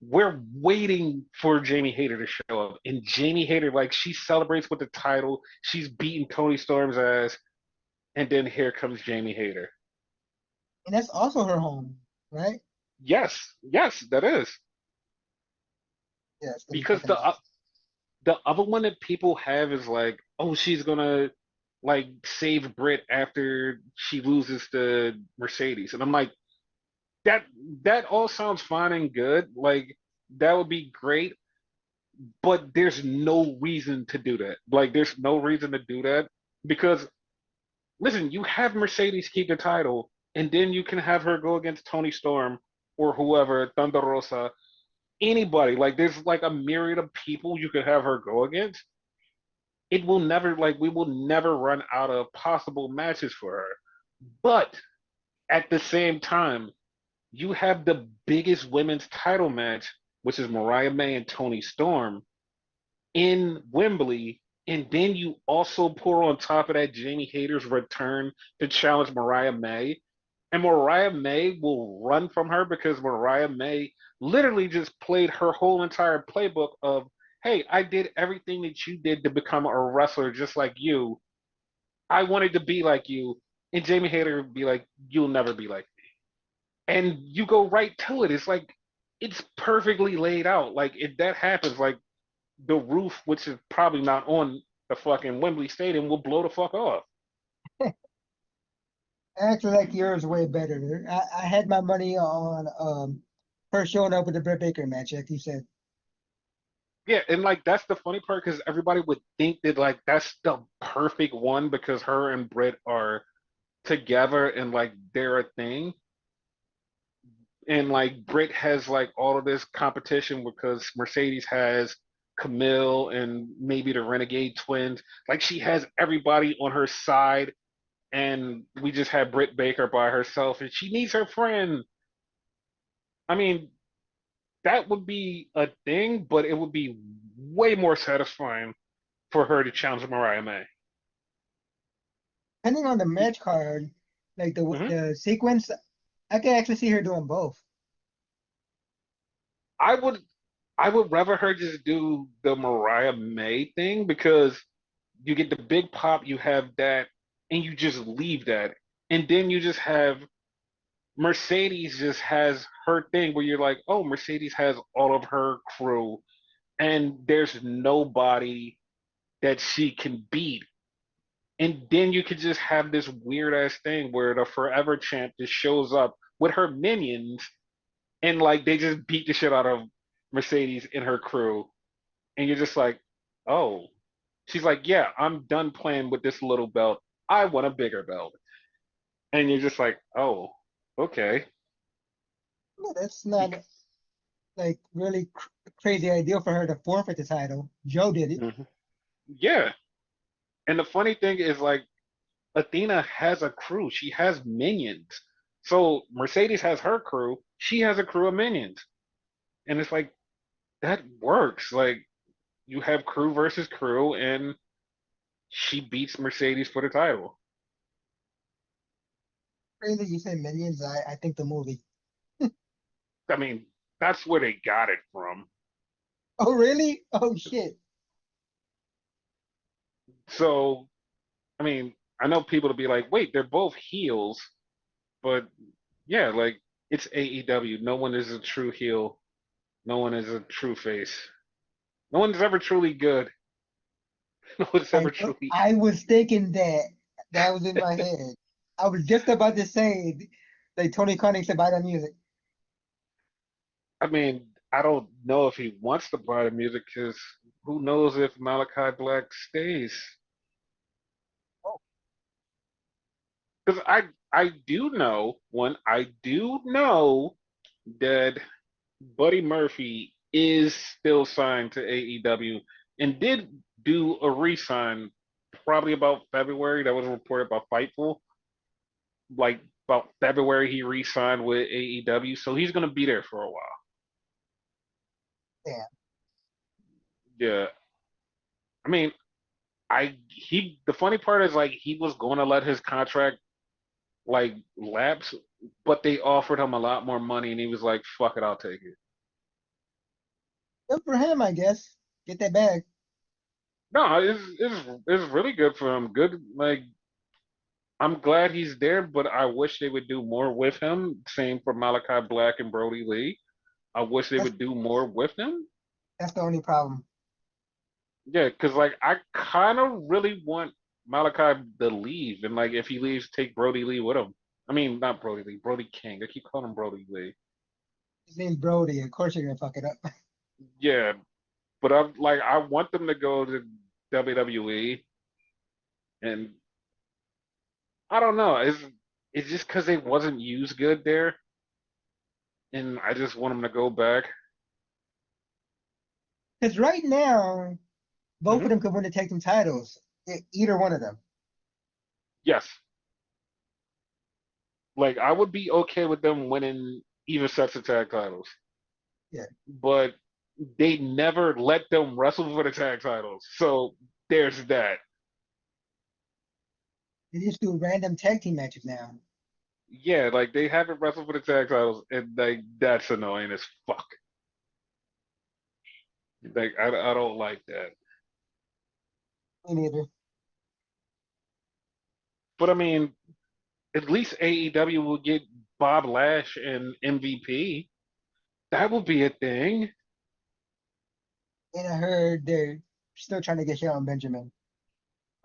we're waiting for Jamie Hayter to show up. And Jamie Hayter, like, she celebrates with the title. She's beating Tony Storm's ass. And then here comes Jamie Hayter. And that's also her home, right? Yes, yes, that is. Yeah, it's gonna be Because fucking awesome. the other one that people have is like, oh, she's gonna like save Britt after she loses to Mercedes. And I'm like, that that all sounds fine and good. Like that would be great, but there's no reason to do that. Like there's no reason to do that because listen, you have Mercedes keep the title, and then you can have her go against Tony Storm or whoever, Thunder Rosa, anybody. Like there's like a myriad of people you could have her go against. It will never like we will never run out of possible matches for her. But at the same time, you have the biggest women's title match, which is Mariah May and Tony Storm in Wembley. And then you also pour on top of that Jamie Hayter's return to challenge Mariah May. And Mariah May will run from her because Mariah May literally just played her whole entire playbook of, hey, I did everything that you did to become a wrestler just like you. I wanted to be like you. And Jamie Hayter would be like, you'll never be like me. And you go right to it. It's like, it's perfectly laid out. Like, if that happens, like, the roof, which is probably not on the fucking Wembley Stadium, will blow the fuck off. I actually like yours way better. I had my money on her showing up with the Britt Baker match, like you said. Yeah, and like that's the funny part because everybody would think that like that's the perfect one because her and Britt are together and like they're a thing. And like Britt has like all of this competition because Mercedes has Camille and maybe the Renegade Twins. Like she has everybody on her side, and we just have Britt Baker by herself, and she needs her friend. I mean, that would be a thing, but it would be way more satisfying for her to challenge Mariah May. Depending on the match card, like Mhm. the sequence, I can actually see her doing both. I would I would rather her just do the Mariah May thing because you get the big pop, you have that, and you just leave that. And then you just have Mercedes just has her thing where you're like, oh, Mercedes has all of her crew, and there's nobody that she can beat. And then you could just have this weird ass thing where the forever champ just shows up with her minions and like they just beat the shit out of Mercedes and her crew. And you're just like, oh. She's like, yeah, I'm done playing with this little belt. I want a bigger belt. And you're just like, oh, okay. No, that's not like really crazy idea for her to forfeit the title. Joe did it. Mhm. Yeah. And the funny thing is like Athena has a crew. She has minions. So Mercedes has her crew. She has a crew of minions. And it's like that works. Like you have crew versus crew and she beats Mercedes for the title. Crazy you say Minions. I think the movie. I mean, that's where they got it from. Oh really? Oh shit. So, I mean, I know people to be like, wait, they're both heels, but yeah, like it's AEW. No one is a true heel. No one is a true face. No one's ever truly good. No one's ever truly. I was thinking that. That was in my head. I was just about to say, like Tony Khan said, buy the music. I mean, I don't know if he wants to buy the music because who knows if Malachi Black stays. Oh, Because I do know one. I do know that Buddy Murphy is still signed to AEW and did do a re-sign probably about February. That was reported by Fightful. Like about February, he re-signed with AEW, so he's gonna be there for a while. yeah. Yeah, I mean, the funny part is like he was going to let his contract like lapse, but they offered him a lot more money, and he was like, "Fuck it, I'll take it." Good for him, I guess. Get that bag. No, it's really good for him. Good, like I'm glad he's there, but I wish they would do more with him. Same for Malachi Black and Brody Lee. I wish they That's would do more with him. that's the only problem. Yeah, because like I kind of really want Malachi to leave, and like if he leaves, take Brody Lee with him. I mean, not Brody Lee, Brody King. I keep calling him Brody Lee. His name's Brody. Of course you're gonna fuck it up. Yeah, but I'm like I want them to go to WWE, and I don't know. It's just because they wasn't used good there, and I just want them to go back. Because right now, both of Hmm. them could win the tag team titles. Either one of them. Yes, like I would be okay with them winning even sets of tag titles, Yeah. but they never let them wrestle for the tag titles. So there's that. They just do random tag team matches now. Yeah, like they haven't wrestled for the tag titles, and like that's annoying as fuck. Like I don't like that. Me neither. But I mean, at least AEW will get Bob Lash and MVP. That would be a thing. And I heard they're still trying to get Shelton Benjamin.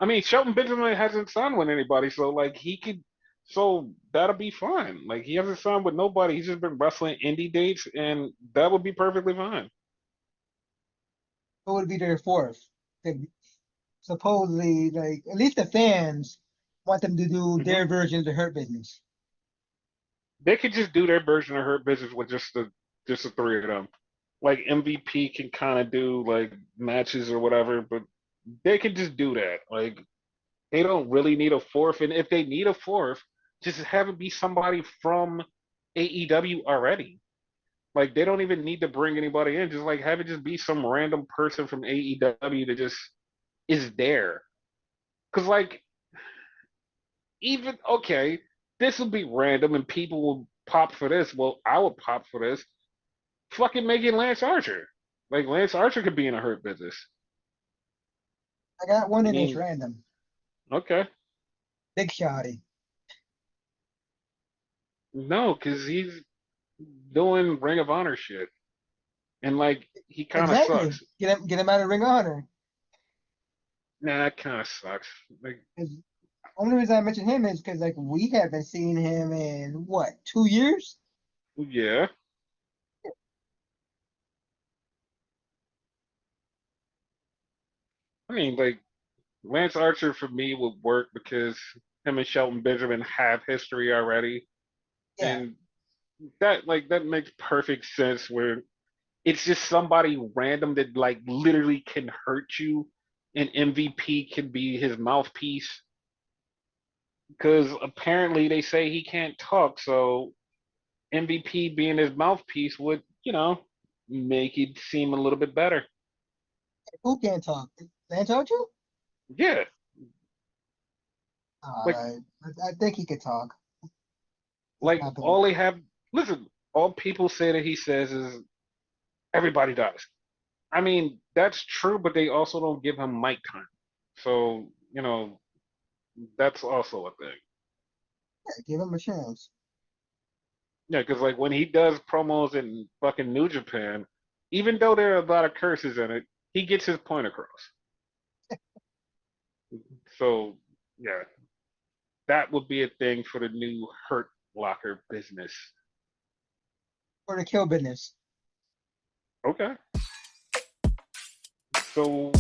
I mean, Shelton Benjamin hasn't signed with anybody, so like he could, so that'll be fine. Like he hasn't signed with nobody. He's just been wrestling indie dates, and that would be perfectly fine. Who would be their fourth? They supposedly, like, at least the fans want them to do Hmm. their version of the Hurt Business. They could just do their version of Hurt Business with just the three of them. Like MVP can kind of do like matches or whatever, but they can just do that. Like they don't really need a fourth, and if they need a fourth, just have it be somebody from AEW already. Like they don't even need to bring anybody in. Just like have it just be some random person from AEW that just is there. Cause like even okay, this will be random and people will pop for this. Well, I would pop for this. Fucking making Lance Archer. Like Lance Archer could be in a Hurt Business. I got one I in this mean, random. okay. Big Shotty. No, because he's doing Ring of Honor shit. And like he kind of Exactly. sucks. Get him out of Ring of Honor. Nah, that kind of sucks. Like, 'Cause only reason I mention him is because like we haven't seen him in what 2 years. yeah. I mean, like Lance Archer for me would work because him and Shelton Benjamin have history already, Yeah, and that makes perfect sense. Where it's just somebody random that like literally can hurt you, and MVP can be his mouthpiece because apparently they say he can't talk, so MVP being his mouthpiece would, make it seem a little bit better. who can't talk? Lance Archer? Yeah, like I think he could talk. He's like not been. all they have. Listen, all people say that he says is everybody dies. I mean, that's true, but they also don't give him mic time. So, that's also a thing. Yeah, give him a chance. Yeah, because like when he does promos in fucking New Japan, even though there are a lot of curses in it, he gets his point across. So, yeah, that would be a thing for the new Hurt Locker business. For the kill business. Okay. So